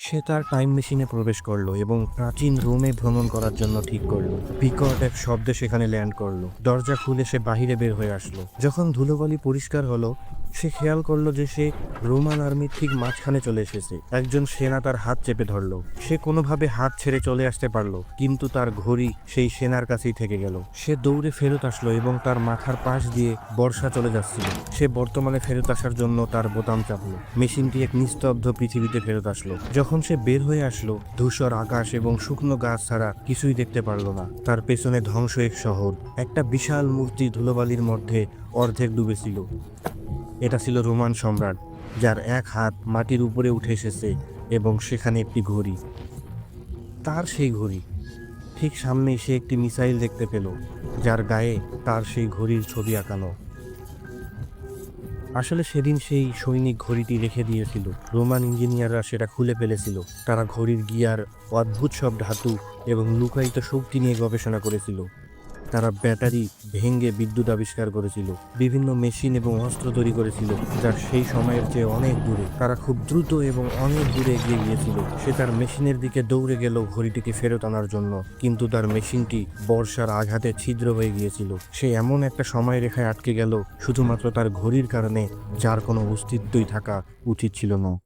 সে তার টাইম মেশিনে প্রবেশ করলো এবং প্রাচীন রোমে ভ্রমণ করার জন্য ঠিক করলো। বিকট এক শব্দে সেখানে ল্যান্ড করলো। দরজা খুলে সে বাহিরে বের হয়ে আসলো। যখন ধুলোবালি পরিষ্কার হলো, সে খেয়াল করলো যে সে রোমান আর্মির ঠিক মাঝখানে চলে এসেছে। একজন সেনা তার হাত চেপে ধরলো। সে কোনোভাবে হাত ছেড়ে চলে আসতে পারলো, কিন্তু তার ঘড়ি সেই সেনার কাছেই থেকে গেল। সে দৌড়ে ফেরত আসলো এবং তার মাথার পাশ দিয়ে বর্ষা চলে যাচ্ছিল। সে বর্তমানে ফেরত আসার জন্য তার বোতাম চাপলো। মেশিনটি এক নিস্তব্ধ পৃথিবীতে ফেরত আসলো। যখন সে বের হয়ে আসলো, ধূসর আকাশ এবং শুকনো গাছ ছাড়া কিছুই দেখতে পারলো না। তার পেছনে ধ্বংস এক শহর। একটা বিশাল মূর্তি ধুলোবালির মধ্যে অর্ধেক ডুবেছিল। এটা ছিল রোমান সম্রাট, যার এক হাত মাটির উপরে উঠে এসেছে এবং সেখানে একটি ঘড়ি। তার সেই ঘড়ি। ঠিক সামনেই সে একটি মিসাইল দেখতে পেল, যার গায়ে তার সেই ঘড়ির ছবি আঁকানো। আসলে সেদিন সেই সৈনিক ঘড়িটি রেখে দিয়েছিল। রোমান ইঞ্জিনিয়াররা সেটা খুলে ফেলেছিল। তারা ঘড়ির গিয়ার, অদ্ভুত সব ধাতু এবং লুকায়িত শক্তি নিয়ে গবেষণা করেছিল। তারা ব্যাটারি ভেঙে বিদ্যুৎ আবিষ্কার করেছিল, বিভিন্ন মেশিন এবং অস্ত্র তৈরি করেছিল, যার সেই সময়ের চেয়ে অনেক দূরে। তারা খুব দ্রুত এবং অনেক দূরে এগিয়ে গিয়েছিল। সে তার মেশিনের দিকে দৌড়ে গেল ঘড়িটিকে ফেরত আনার জন্য, কিন্তু তার মেশিনটি বর্ষার আঘাতে ছিদ্র হয়ে গিয়েছিল। সে এমন একটা সময় রেখায় আটকে গেল শুধুমাত্র তার ঘড়ির কারণে, যার কোনো অস্তিত্বই থাকা উচিত ছিল না।